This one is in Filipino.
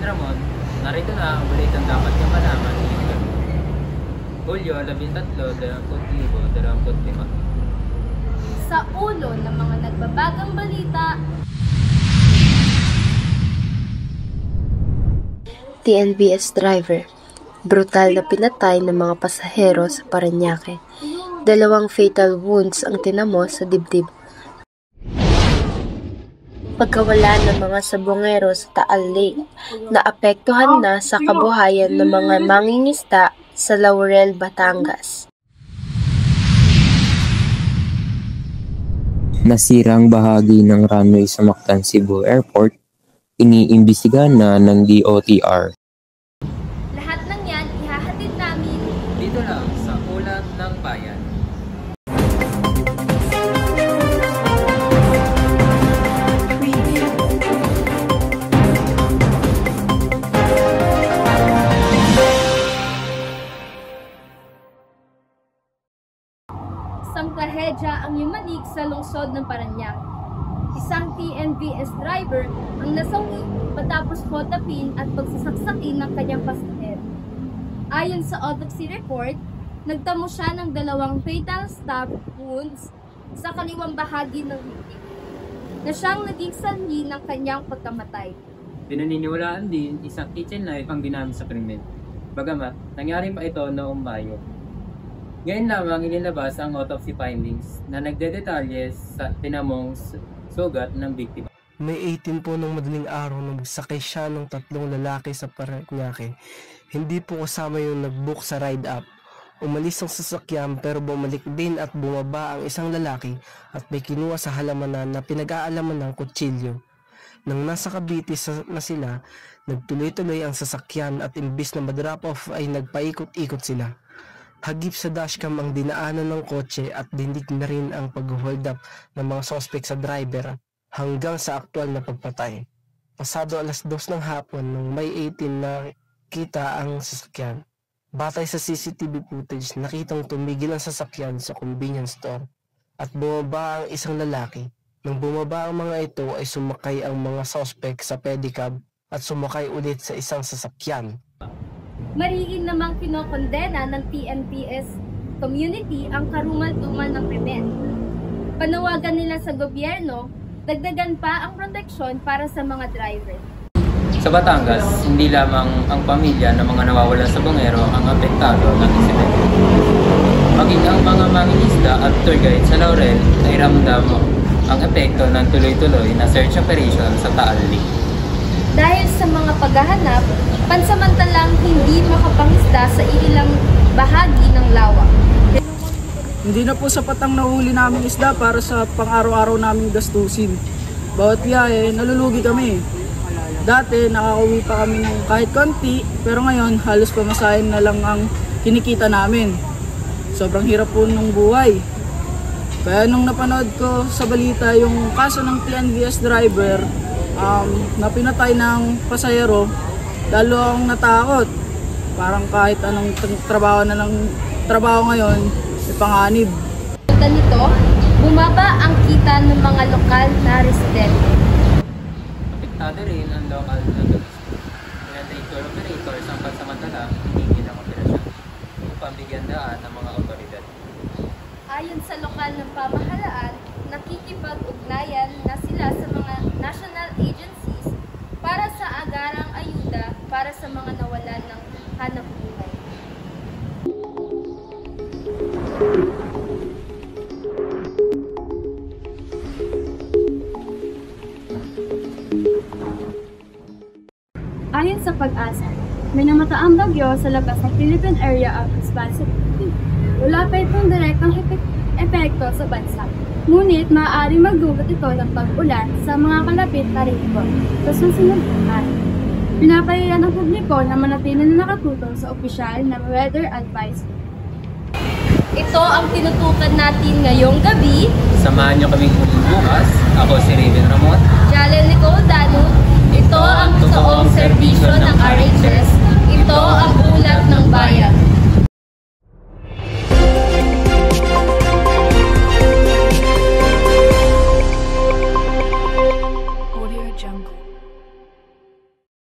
Ramon, narito na ang balitang dapat niyong malaman ngayong gabi. Hulyo 13, 2025. Sa ulo ng mga nagbabagang balita, TNVS driver, brutal na pinatay ng mga pasahero sa Parañaque. 2 fatal wounds ang tinamo sa dibdib. Pagkawala ng mga sabongero sa Taal Lake, naapektuhan na sa kabuhayan ng mga mangingisda sa Laurel, Batangas. Nasirang bahagi ng runway sa Mactan, Cebu Airport, iniimbestigahan na ng DOTR. lahat ng yan ihahatid namin. Dito lang sa Ulat ng Bayan. Isang trahedya ang yumanig sa lungsod ng Parañaque. Isang TNVS driver ang nasawi matapos hotapin at pagsasaksakin ng kanyang pasahero. Ayon sa autopsy report, nagtamo siya ng 2 fatal stab wounds sa kaliwang bahagi ng bibig, na siyang naging sanhi ng kanyang pagkamatay. Pinaniniwalaan din isang kitchen knife ang ginamit sa krimen. Bagamat, nangyari pa ito noong Mayo. Ngayon lamang inilabas ang autopsy findings na nagdedetalye sa tinamong sugat ng biktima. May 18 po ng madaling araw na magsakay siya ng 3 lalaki sa Parañaque. Hindi po kasama yung nag-book sa ride-up. Umalis ang sasakyan pero bumalik din at bumaba ang isang lalaki at may kinuha sa halamanan na pinag-aalaman ng kutsilyo. Nang nasa Cavite na sila, nagtuloy-tuloy ang sasakyan at imbis na madrop off ay nagpaikot-ikot sila. Hagip sa dashcam ang dinaanan ng kotse at dindig na rin ang pag-hold up ng mga suspect sa driver hanggang sa aktual na pagpatay. Pasado 2:00 ng hapon nung May 18 na kita ang sasakyan. Batay sa CCTV footage, nakitang tumigil ang sasakyan sa convenience store at bumaba ang isang lalaki. Nang bumaba ang mga ito ay sumakay ang mga suspect sa pedicab at sumakay ulit sa isang sasakyan. Mariin namang kinokondena ng TNVS community ang karumal-dumal ng krimen. Panawagan nila sa gobyerno, dagdagan pa ang proteksyon para sa mga driver. Sa Batangas, hindi lamang ang pamilya ng mga nawawalan sa bungero ang apektado ng insidente. Maging ang mga mangingisda at tour guide sa Laurel ay ramdam ang epekto ng tuloy-tuloy na search operation sa Taal Lake. Dahil sa mga paghahanap, pansamantalang hindi makapangisda sa ilang bahagi ng lawak. Hindi na po sapat ang nahuli naming isda para sa pang-araw-araw naming gastusin. Bawat biyahe, nalulugi kami. Dati, nakakauwi pa kami ng kahit konti, pero ngayon, halos pamasahin na lang ang kinikita namin. Sobrang hirap po nung buhay. Kaya nung napanood ko sa balita yung kaso ng TNVS driver, na pinatay ng pasahero, lalo akong natakot. Parang kahit anong trabaho ngayon, may panganib. Nito, bumaba ang kita ng mga lokal na residente. Apektado rin ang local na turismo. Kaya tour operators ang pansamantala hinihingil ang operasyon upang bigyan daan ng mga otoridad. Ayon sa lokal ng pamahalaan, nakikipag-ugnayan na sila sa mga national agencies para sa agarang ayuda para sa mga nawalan ng hanapbuhay. Ayon sa Pag-asa, may namataang bagyo sa labas ng Philippine Area of Responsibility. Wala pa itong direktang epekto sa bansa. Ngunit maaaring magdulot ito ng pag-ulan sa mga kalapit na rehiyon sa susunod na araw. Pinapayaya ng publiko na manatili na nakatutok sa opisyal na weather advice. Ito ang tinutukan natin ngayong gabi. Samahan niyo kaming ulit bukas. Ako si Raven Ramon. Jalen Nicole Danu. Ito ang totoong serbisyo ng